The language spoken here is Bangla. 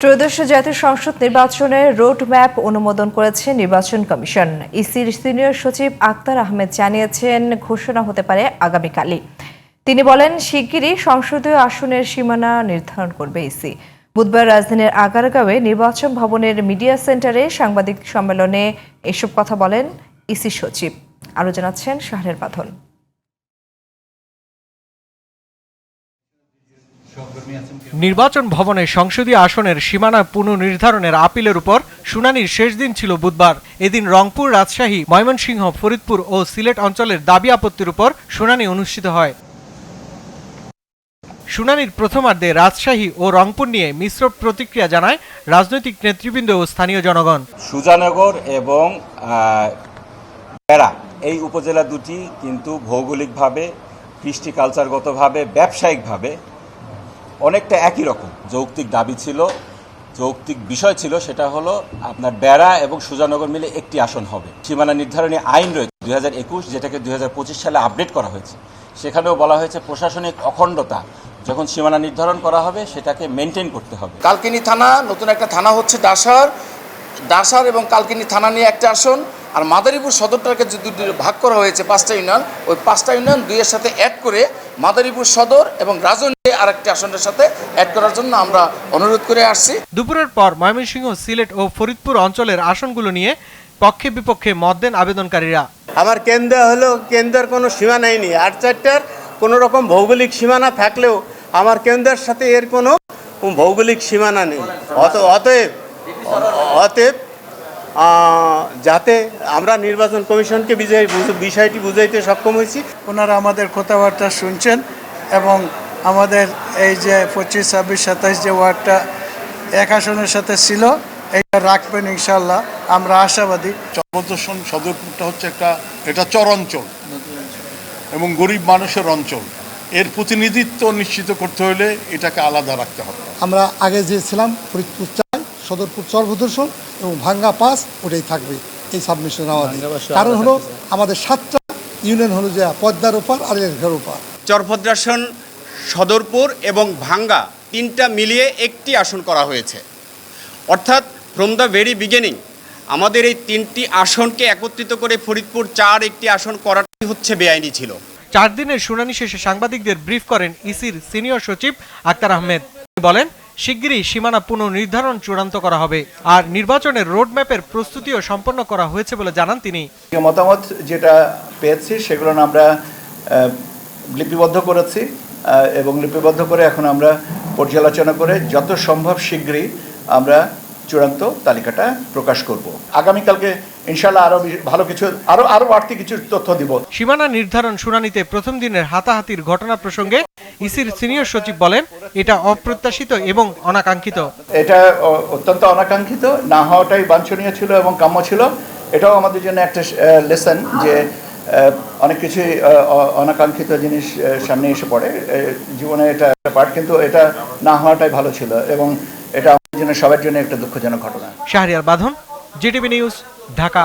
ত্রয়োদশ জাতীয় সংসদ নির্বাচনের রোড ম্যাপ অনুমোদন করেছে নির্বাচন কমিশন। ইসির সিনিয়র সচিব আক্তার আহমেদ জানিয়েছেন, ঘোষণা হতে পারে আগামীকালই। তিনি বলেন, শিগগিরই সংসদীয় আসনের সীমানা নির্ধারণ করবে ইসি। বুধবার রাজধানীর আগারগাঁওয়ে নির্বাচন ভবনের মিডিয়া সেন্টারে সাংবাদিক সম্মেলনে এসব কথা বলেন ইসি সচিব। আরও জানাচ্ছেন শাহরের বাঁধন। নির্বাচন ভবনে সংসদীয় আসনের সীমানা পুনর্নির্ধারণের আপিলের উপর শুনানির শেষ দিন ছিল বুধবার। এদিন রংপুর, রাজশাহী, ময়মনসিংহ, ফরিদপুর ও সিলেট অঞ্চলের দাবি আপত্তির উপর শুনানি অনুষ্ঠিত হয়। শুনানির প্রথমার্ধে রাজশাহী ও রংপুর নিয়ে মিশ্র প্রতিক্রিয়া জানায় রাজনৈতিক নেতৃবৃন্দ ও স্থানীয় জনগণ। সুজানগর এবং বেড়া এই উপজেলা দুটি কিন্তু ভৌগোলিকভাবে, কৃষ্টি কালচারগতভাবে, ব্যবসায়িকভাবে অনেকটা একই রকম। যৌক্তিক দাবি ছিল, যৌক্তিক বিষয় ছিল, সেটা হলো আপনার বেড়া এবং সুজানগর মিলে একটি আসন হবে। সীমানা নির্ধারণী আইন রয়েছে 2021, যেটাকে 2025 সালে আপডেট করা হয়েছে। সেখানেও বলা হয়েছে প্রশাসনিক অখণ্ডতা যখন সীমানা নির্ধারণ করা হবে সেটাকে মেনটেন করতে হবে। কালকিনি থানা, নতুন একটা থানা হচ্ছে ডাসার এবং কালকিনি থানা নিয়ে একটা আসন, আর মাদারীপুর সদরটাকে যে দুটি ভাগ করা হয়েছে 5টা ইউনিয়ন, ওই 5টা ইউনিয়ন 2-এর সাথে অ্যাড করে মাদারীপুর সদর এবং রাজনীতি আরেকটি আসনের সাথে অ্যাড করার জন্য আমরা অনুরোধ করে আসছি। দুপুরের পর ময়মনসিংহ, সিলেট ও ফরিদপুর অঞ্চলের আসনগুলো নিয়ে পক্ষে বিপক্ষে মত দেন আবেদনকারীরা। আমার কেন্দ্র হলো কেন্দ্রের কোনো সীমানাই নেই, 8-4টার কোনো রকম ভৌগোলিক সীমানা থাকলেও আমার কেন্দ্রের সাথে এর কোনো ভৌগোলিক সীমানা নেই। অতএব যাতে আমরা নির্বাচন কমিশনকে বিষয়টি বুঝাইতে সক্ষম হয়েছি। ওনারা আমাদের কথাবার্তা শুনছেন এবং আমাদের এই যে 25, 26, 27 যে ওয়ার্ডটা এক আসনের সাথে ছিল, এইটা রাখবেন ইনশাল্লাহ, আমরা আশাবাদী। চরপদর্শন সদরপুরটা হচ্ছে এটা চর অঞ্চল এবং গরিব মানুষের অঞ্চল। এর প্রতিনিধিত্ব নিশ্চিত করতে হলে এটাকে আলাদা রাখতে হবে। আমরা আগে যে ছিলাম ফরিদপুর 4, সদরপুর চরপদর্শন এবং ভাঙ্গা 5, ওটাই থাকবে এই সাবমিশন আমাদের। কারণ হলো আমাদের 7টা ইউনিয়ন হলো যে পদ্মার ওপার আর এর ওপার। চরপদ্রাসন, সদরপুর এবং ভাঙ্গা 3টা মিলিয়ে একটি আসন করা হয়েছে। অর্থাৎ ফ্রম দ্য ভেরি বিগিনিং আমাদের এই 3টি আসনকে একত্রিত করে ফরিদপুর 4 একটি আসন করাটাই হচ্ছে বেআইনি ছিল। 4 দিনের শুনানি শেষে সাংবাদিকদের ব্রিফ করেন ইসির সিনিয়র সচিব আক্তার আহমেদ। বলেন, শিগগিরই সীমানা পুনর্নির্ধারণ চূড়ান্ত করা হবে আর নির্বাচনের রোডম্যাপের প্রস্তুতিও সম্পন্ন করা হয়েছে বলে জানান তিনি। মতামত যেটা পেয়েছি সেগুলো আমরা লিপিবদ্ধ করেছি এবং লিপিবদ্ধ করে এখন আমরা পর্যালোচনা করে যত সম্ভব শীঘ্রই আমরা চূড়ান্ত তালিকাটা প্রকাশ করব। আগামীকালকে ইনশাআল্লাহ আরো ভালো কিছু আরো বাড়তি কিছু তথ্য দিব। সীমানা নির্ধারণ শুনানিতে প্রথম দিনের হাতাহাতির ঘটনা প্রসঙ্গে ইসির সিনিয়র সচিব বলেন, এটা অপ্রত্যাশিত এবং অনাকাঙ্ক্ষিত। এটা অত্যন্ত অনাকাঙ্ক্ষিত, না হওয়াটাই বাঞ্ছনীয় ছিল এবং কাম্য ছিল। এটাও আমাদের জন্য একটা লেসন যে অনেক কিছুই অনাকাঙ্ক্ষিত জিনিস সামনে এসে পড়ে জীবনে, এটা পার্ট, কিন্তু এটা না হওয়াটাই ভালো ছিল এবং এটা আমাদের জন্য সবার জন্য একটা দুঃখজনক ঘটনা। শাহরিয়ার বাঁধন, জিটিভি নিউজ, ঢাকা।